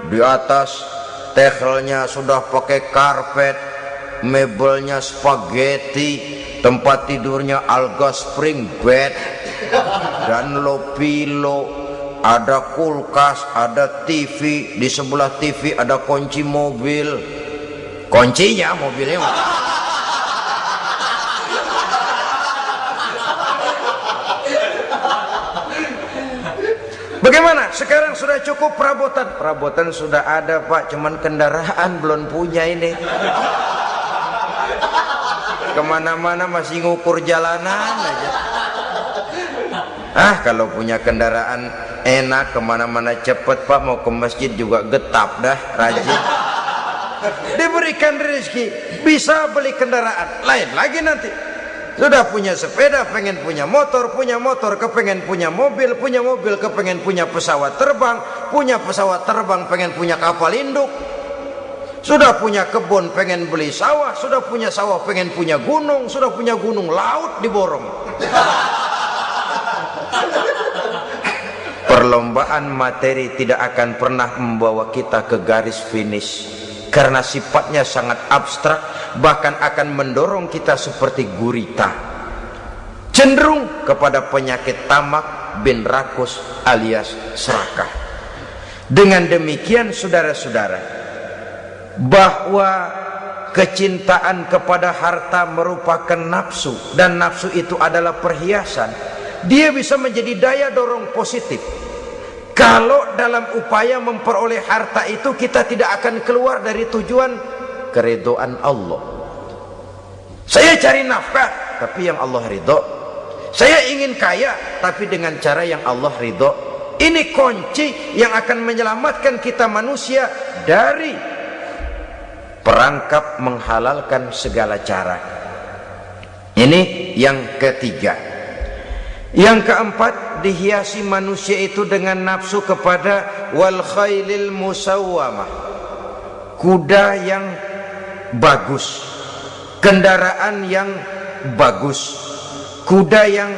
Di atas tehelnya sudah pakai karpet, mebelnya spaghetti, tempat tidurnya alga spring bed dan low pillow, ada kulkas, ada TV, di sebelah TV ada kunci mobil, kuncinya mobilnya. Bagaimana? Sekarang sudah cukup perabotan. Perabotan sudah ada Pak, cuman kendaraan belum punya ini. Kemana-mana masih ngukur jalanan aja. Kalau punya kendaraan enak, kemana-mana cepet Pak, mau ke masjid juga getap dah, rajin. Diberikan rezeki bisa beli kendaraan. Lain lagi nanti, sudah punya sepeda, pengen punya motor, kepengen punya mobil, kepengen punya pesawat terbang, pengen punya kapal induk. Sudah punya kebun, pengen beli sawah, sudah punya sawah, pengen punya gunung, sudah punya gunung, laut diborong. Perlombaan materi tidak akan pernah membawa kita ke garis finish, karena sifatnya sangat abstrak, bahkan akan mendorong kita seperti gurita, cenderung kepada penyakit tamak bin rakus alias serakah. Dengan demikian saudara-saudara, bahwa kecintaan kepada harta merupakan nafsu, dan nafsu itu adalah perhiasan. Dia bisa menjadi daya dorong positif. Kalau dalam upaya memperoleh harta itu kita tidak akan keluar dari tujuan keridhaan Allah. Saya cari nafkah tapi yang Allah ridho. Saya ingin kaya tapi dengan cara yang Allah ridho. Ini kunci yang akan menyelamatkan kita manusia dari perangkap menghalalkan segala cara. Ini yang ketiga. Yang keempat, dihiasi manusia itu dengan nafsu kepada wal khailil musawwamah, kuda yang bagus, kendaraan yang bagus, kuda yang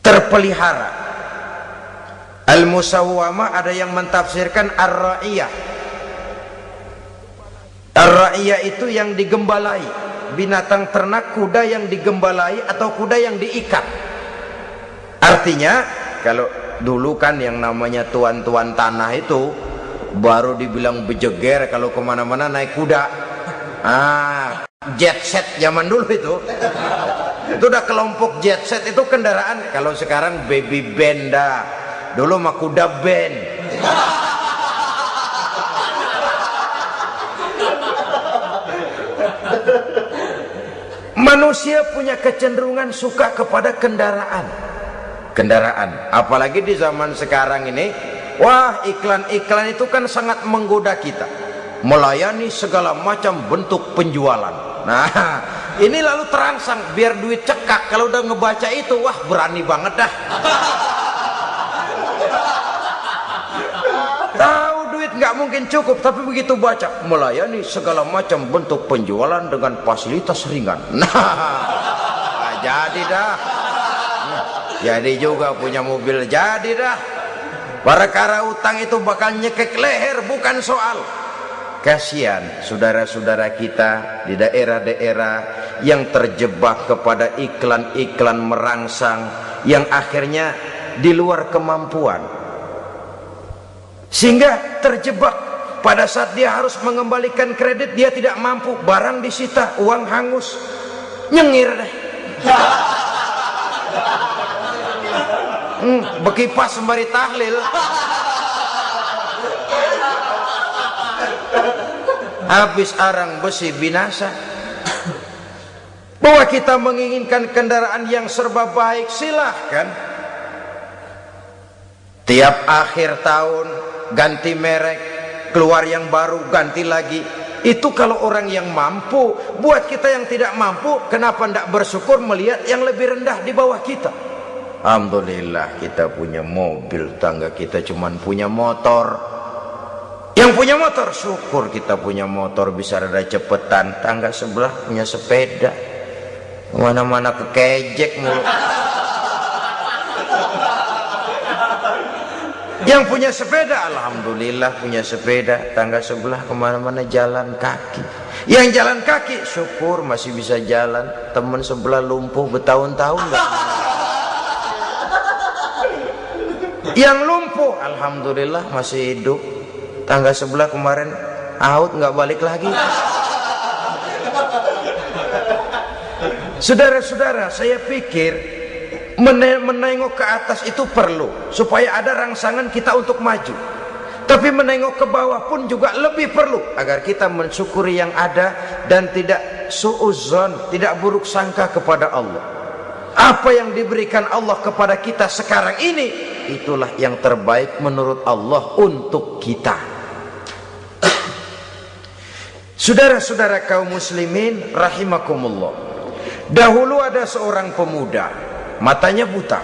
terpelihara. Al musawwamah ada yang mentafsirkan ar-ra'iyah. Ar-ra'iyah itu yang digembalai, binatang ternak, kuda yang digembalai atau kuda yang diikat. Artinya kalau dulu kan yang namanya tuan-tuan tanah itu baru dibilang bejeger kalau kemana-mana naik kuda. Jet set zaman dulu itu udah kelompok jet set, itu kendaraan. Kalau sekarang baby benda, dulu mah kuda band. Manusia punya kecenderungan suka kepada kendaraan, apalagi di zaman sekarang ini Wah, iklan-iklan itu kan sangat menggoda kita, melayani segala macam bentuk penjualan. Nah, ini lalu terangsang biar duit cekak. Kalau udah ngebaca itu, wah berani banget dah. Tahu duit nggak mungkin cukup, tapi begitu baca melayani segala macam bentuk penjualan dengan fasilitas ringan. Nah, jadi dah. Jadi juga punya mobil, jadi dah. Perkara utang itu bakal nyekek leher, bukan soal. Kasihan saudara-saudara kita di daerah-daerah yang terjebak kepada iklan-iklan merangsang yang akhirnya di luar kemampuan, sehingga terjebak pada saat dia harus mengembalikan kredit, dia tidak mampu, barang disita, uang hangus, nyengir deh. Bekipas sembari tahlil. Habis arang besi binasa. Bahwa kita menginginkan kendaraan yang serba baik, silahkan. Tiap akhir tahun ganti merek, keluar yang baru, ganti lagi. Itu kalau orang yang mampu. Buat kita yang tidak mampu, kenapa tidak bersyukur melihat yang lebih rendah di bawah kita? Alhamdulillah kita punya mobil, tangga kita cuman punya motor. Yang punya motor, syukur kita punya motor bisa rada cepetan. Tangga sebelah punya sepeda, kemana-mana kekejek mulu. Yang punya sepeda, alhamdulillah punya sepeda. Tangga sebelah kemana-mana jalan kaki. Yang jalan kaki, syukur masih bisa jalan. Temen sebelah lumpuh bertahun-tahun gak. Yang lumpuh, alhamdulillah masih hidup. Tangga sebelah kemarin out, nggak balik lagi. Saudara-saudara, saya pikir menengok ke atas itu perlu supaya ada rangsangan kita untuk maju. Tapi menengok ke bawah pun juga lebih perlu agar kita mensyukuri yang ada dan tidak suudzon, tidak buruk sangka kepada Allah. Apa yang diberikan Allah kepada kita sekarang ini, itulah yang terbaik menurut Allah untuk kita. Saudara-saudara kaum muslimin rahimakumullah. Dahulu ada seorang pemuda, matanya buta.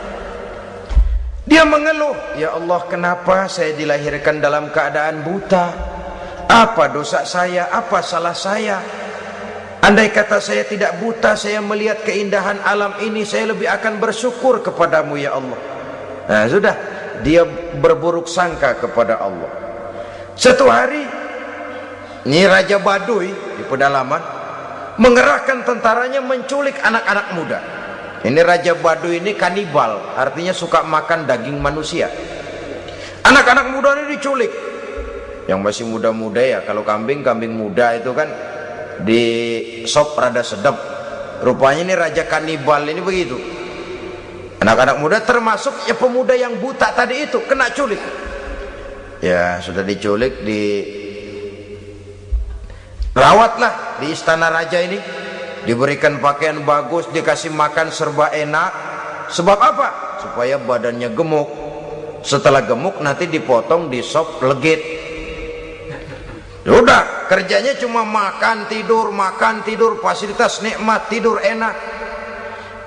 Dia mengeluh, ya Allah, kenapa saya dilahirkan dalam keadaan buta? Apa dosa saya? Apa salah saya? Andai kata saya tidak buta, saya melihat keindahan alam ini, saya lebih akan bersyukur kepadamu ya Allah. Nah sudah, dia berburuk sangka kepada Allah. Satu hari, ini Raja Baduy di pedalaman mengerahkan tentaranya menculik anak-anak muda. Ini Raja Baduy ini kanibal, artinya suka makan daging manusia. Anak-anak muda ini diculik. Yang masih muda-muda ya, kalau kambing muda itu kan di sop rada sedap. Rupanya ini raja kanibal ini begitu. Anak-anak muda termasuk ya pemuda yang buta tadi itu kena culik. Ya sudah diculik, dirawatlah di istana raja ini, diberikan pakaian bagus, dikasih makan serba enak. Sebab apa? Supaya badannya gemuk. Setelah gemuk nanti dipotong di sop legit. Udah, kerjanya cuma makan tidur, fasilitas nikmat, tidur enak.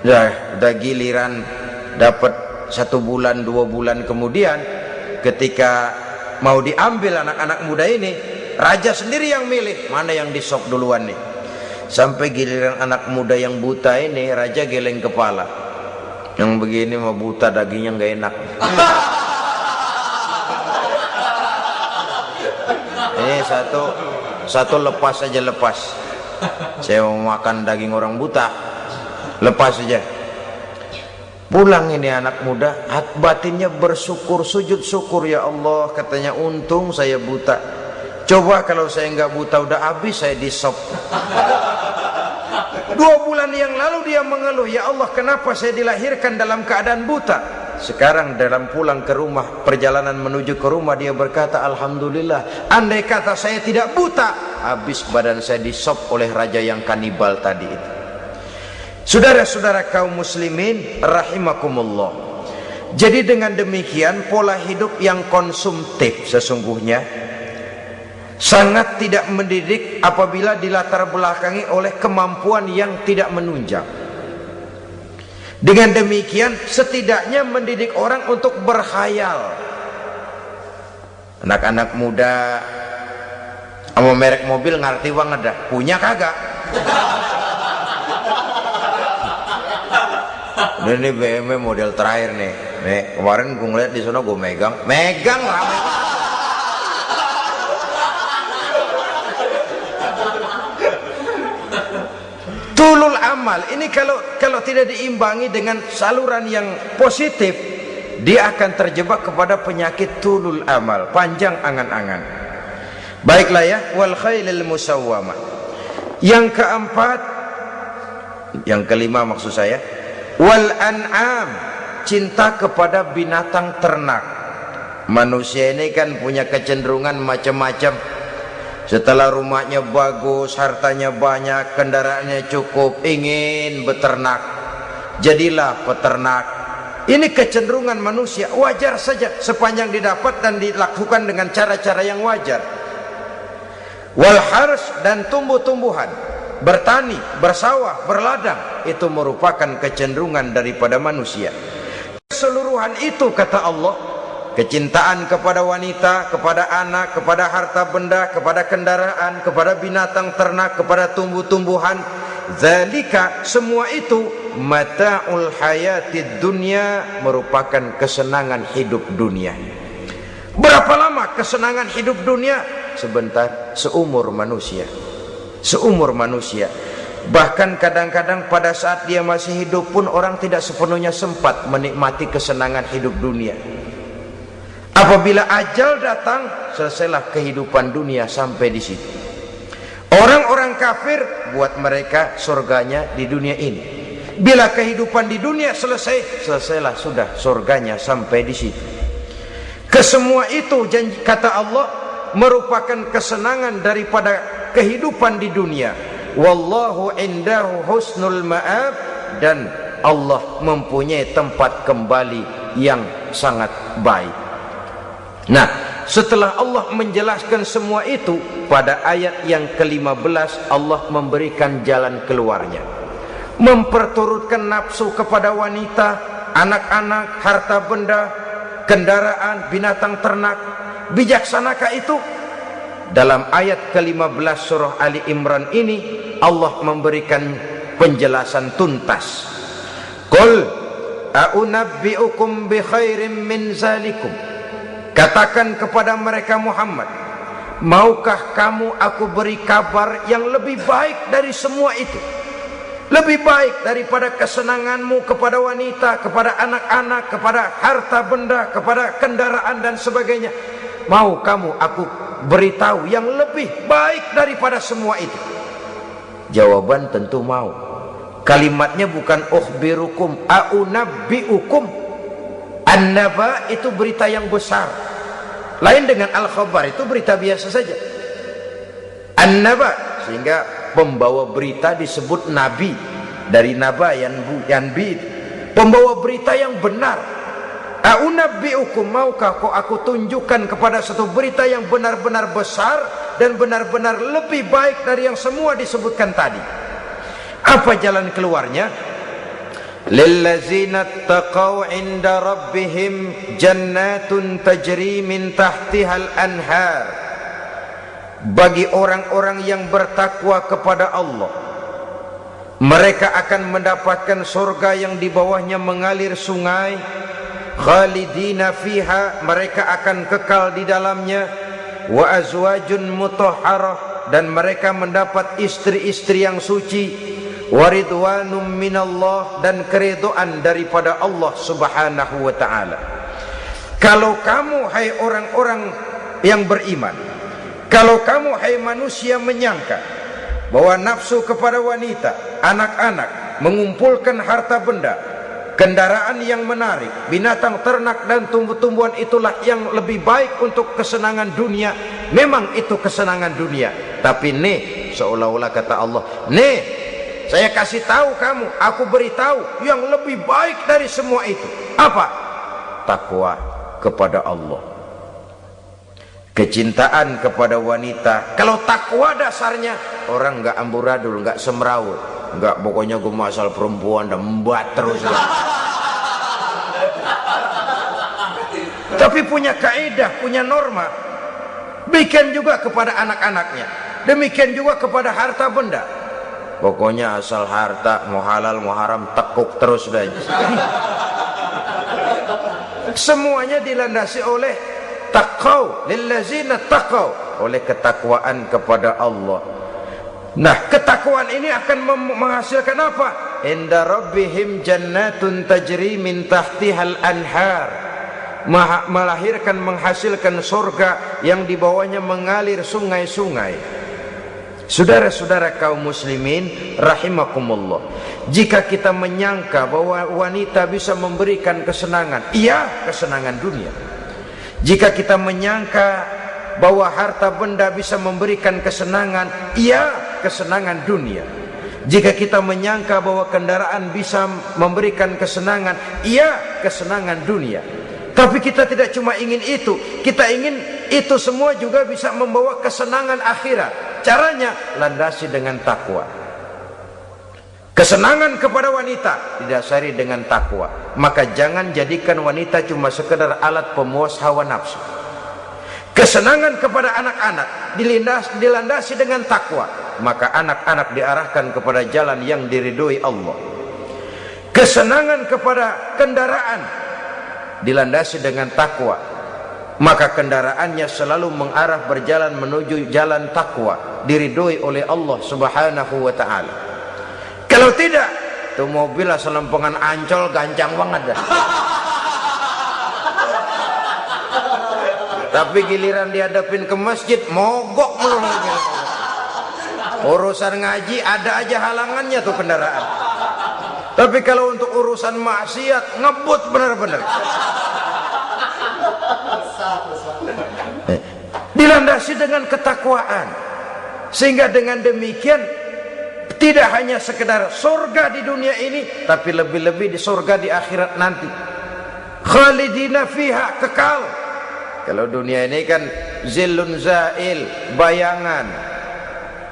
Udah giliran dapat 1 bulan 2 bulan kemudian, ketika mau diambil anak-anak muda ini, raja sendiri yang milih mana yang disop duluan nih. Sampai giliran anak muda yang buta ini, raja geleng kepala. Yang begini mah buta, dagingnya nggak enak. Ini satu lepas aja, lepas. Saya mau makan daging orang buta, lepas aja. Pulang ini anak muda, batinnya bersyukur, sujud syukur, ya Allah, katanya untung saya buta. Coba kalau saya nggak buta udah habis saya disop. 2 bulan yang lalu dia mengeluh, ya Allah, kenapa saya dilahirkan dalam keadaan buta? Sekarang dalam pulang ke rumah, perjalanan menuju ke rumah, dia berkata, alhamdulillah, andai kata saya tidak buta, habis badan saya disop oleh raja yang kanibal tadi itu. Saudara-saudara kaum muslimin rahimakumullah, Jadi dengan demikian pola hidup yang konsumtif sesungguhnya sangat tidak mendidik apabila dilatar belakangi oleh kemampuan yang tidak menunjang. Dengan demikian setidaknya mendidik orang untuk berkhayal. Anak-anak muda sama merek mobil ngerti banget dah, punya kagak? Ini BMW model terakhir nih. Nih kemarin gue ngeliat di sana, gue megang rame. Tulul amal ini kalau tidak diimbangi dengan saluran yang positif, dia akan terjebak kepada penyakit tulul amal, panjang angan-angan. Baiklah ya, wal khailil musawwamah. Yang keempat, yang kelima maksud saya, wal an'am, cinta kepada binatang ternak. Manusia ini kan punya kecenderungan macam-macam. Setelah rumahnya bagus, hartanya banyak, kendaraannya cukup, ingin beternak. Jadilah peternak. Ini kecenderungan manusia, wajar saja sepanjang didapat dan dilakukan dengan cara-cara yang wajar. Wal hars, dan tumbuh-tumbuhan, bertani, bersawah, berladang, itu merupakan kecenderungan daripada manusia. Keseluruhan itu kata Allah, kecintaan kepada wanita, kepada anak, kepada harta benda, kepada kendaraan, kepada binatang ternak, kepada tumbuh-tumbuhan, zalika, semua itu mata'ul hayatid dunya, merupakan kesenangan hidup dunia. Berapa lama kesenangan hidup dunia? Sebentar, seumur manusia. Seumur manusia. Bahkan kadang-kadang pada saat dia masih hidup pun orang tidak sepenuhnya sempat menikmati kesenangan hidup dunia. Apabila ajal datang, selesailah kehidupan dunia sampai di situ. Orang-orang kafir, buat mereka surganya di dunia ini. Bila kehidupan di dunia selesai, selesailah sudah surganya sampai di situ. Kesemua itu janji kata Allah merupakan kesenangan daripada kehidupan di dunia. Wallahu indahu husnul ma'ab, dan Allah mempunyai tempat kembali yang sangat baik. Nah, setelah Allah menjelaskan semua itu, pada ayat yang ke-15 Allah memberikan jalan keluarnya. Memperturutkan nafsu kepada wanita, anak-anak, harta benda, kendaraan, binatang ternak. Bijaksanakah itu? Dalam ayat ke-15 surah Ali Imran ini Allah memberikan penjelasan tuntas. Qul a'unabbi'ukum bi khairim min zalikum. Katakan kepada mereka Muhammad, maukah kamu aku beri kabar yang lebih baik dari semua itu? Lebih baik daripada kesenanganmu kepada wanita, kepada anak-anak, kepada harta benda, kepada kendaraan dan sebagainya. Mau kamu aku beritahu yang lebih baik daripada semua itu? Jawaban tentu mau. Kalimatnya bukan ukhbirukum, a'unabbi'ukum. An-naba itu berita yang besar. Lain dengan al-khabar, itu berita biasa saja. An-naba, sehingga pembawa berita disebut nabi. Dari naba yanbi, pembawa berita yang benar. A'unabbi'ukum, maukah kau aku tunjukkan kepada satu berita yang benar-benar besar dan benar-benar lebih baik dari yang semua disebutkan tadi. Apa jalan keluarnya? Lillazina taqaw 'inda rabbihim jannatun tajri min tahtihal anhar. Bagi orang-orang yang bertakwa kepada Allah, mereka akan mendapatkan surga yang di bawahnya mengalir sungai. Khalidina fiha, mereka akan kekal di dalamnya. Wa azwajun mutahharah, dan mereka mendapat istri-istri yang suci. Waridwanum minallah, dan keridhaan daripada Allah subhanahu wa ta'ala. Kalau kamu hai orang-orang yang beriman, kalau kamu hai manusia menyangka bahwa nafsu kepada wanita, anak-anak, mengumpulkan harta benda, kendaraan yang menarik, binatang ternak dan tumbuh-tumbuhan itulah yang lebih baik untuk kesenangan dunia, memang itu kesenangan dunia. Tapi nih, seolah-olah kata Allah, nih saya kasih tahu kamu, aku beritahu yang lebih baik dari semua itu. Apa? takwa kepada Allah. Kecintaan kepada wanita. Kalau takwa dasarnya, orang nggak amburadul, nggak semrawut, nggak pokoknya gue masal perempuan dan membuat terus. Tapi punya kaidah, punya norma. Demikian juga kepada anak-anaknya, demikian juga kepada harta benda. Pokoknya asal harta, mau halal mau haram, tekuk terus sudah. Semuanya dilandasi oleh taqaw, lillazina taqaw, oleh ketakwaan kepada Allah. Nah, ketakwaan ini akan menghasilkan apa? Inda rabbihim jannatun tajri min tahtihal anhar, melahirkan, menghasilkan surga yang di bawahnya mengalir sungai-sungai. Saudara-saudara kaum muslimin rahimakumullah, jika kita menyangka bahwa wanita bisa memberikan kesenangan, iya, kesenangan dunia. Jika kita menyangka bahwa harta benda bisa memberikan kesenangan, iya, kesenangan dunia. Jika kita menyangka bahwa kendaraan bisa memberikan kesenangan, iya, kesenangan dunia. Tapi kita tidak cuma ingin itu, kita ingin itu semua juga bisa membawa kesenangan akhirat. Caranya landasi dengan takwa. Kesenangan kepada wanita didasari dengan takwa. Maka jangan jadikan wanita cuma sekedar alat pemuas hawa nafsu. Kesenangan kepada anak-anak dilandasi dengan takwa. Maka anak-anak diarahkan kepada jalan yang diridhoi Allah. Kesenangan kepada kendaraan dilandasi dengan takwa, maka kendaraannya selalu mengarah berjalan menuju jalan takwa, diridhoi oleh Allah Subhanahu wa taala. Kalau tidak, tuh mobil asal lempengan Ancol gancang banget dah. Tapi giliran dihadapin ke masjid, mogok melulu. Urusan ngaji ada aja halangannya tuh kendaraan. Tapi kalau untuk urusan maksiat, ngebut benar-benar. Dilandasi dengan ketakwaan, sehingga dengan demikian tidak hanya sekedar surga di dunia ini, tapi lebih-lebih di surga di akhirat nanti. Khalidina fiha, kekal. Kalau dunia ini kan zillun zail, bayangan.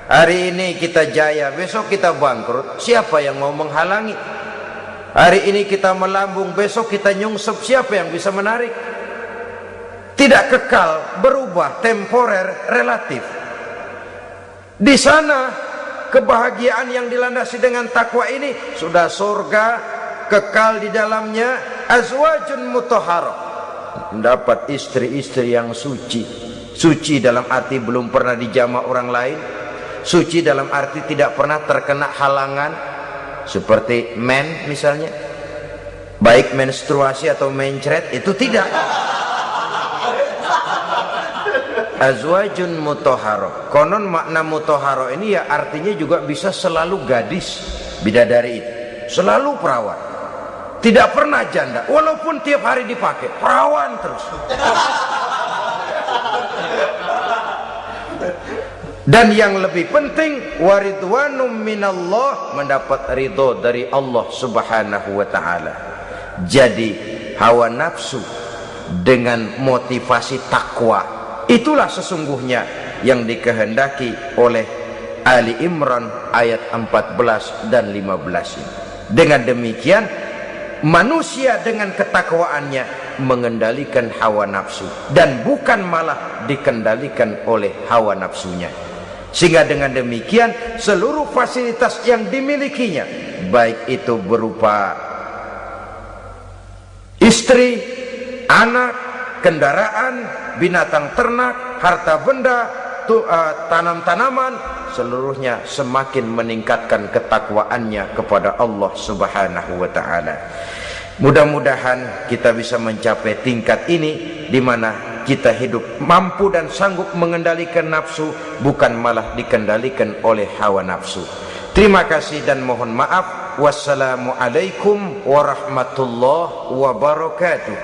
Hari ini kita jaya, besok kita bangkrut. Siapa yang mau menghalangi? Hari ini kita melambung, besok kita nyungsep. Siapa yang bisa menarik? Tidak kekal, berubah, temporer, relatif. Di sana kebahagiaan yang dilandasi dengan takwa ini sudah surga, kekal di dalamnya. Azwajun mutahharah, mendapat istri-istri yang suci. Suci dalam arti belum pernah dijamah orang lain. Suci dalam arti tidak pernah terkena halangan, seperti men misalnya, baik menstruasi atau mencret, itu tidak. Azwajun mutahharah, konon makna mutahharah ini ya artinya juga bisa selalu gadis, bidadari itu, selalu perawan, tidak pernah janda, walaupun tiap hari dipakai, perawan terus. Dan yang lebih penting, waridwanum minallah, mendapat ridho dari Allah Subhanahu wa taala. Jadi hawa nafsu dengan motivasi takwa, itulah sesungguhnya yang dikehendaki oleh Ali Imran ayat 14 dan 15 ini. Dengan demikian manusia dengan ketakwaannya mengendalikan hawa nafsu, dan bukan malah dikendalikan oleh hawa nafsunya. Sehingga dengan demikian seluruh fasilitas yang dimilikinya, baik itu berupa istri, anak, kendaraan, binatang ternak, harta benda, tanam-tanaman, seluruhnya semakin meningkatkan ketakwaannya kepada Allah Subhanahu wa taala. Mudah-mudahan kita bisa mencapai tingkat ini, di mana kita hidup mampu dan sanggup mengendalikan nafsu, bukan malah dikendalikan oleh hawa nafsu. Terima kasih dan mohon maaf. Wassalamualaikum warahmatullahi wabarakatuh.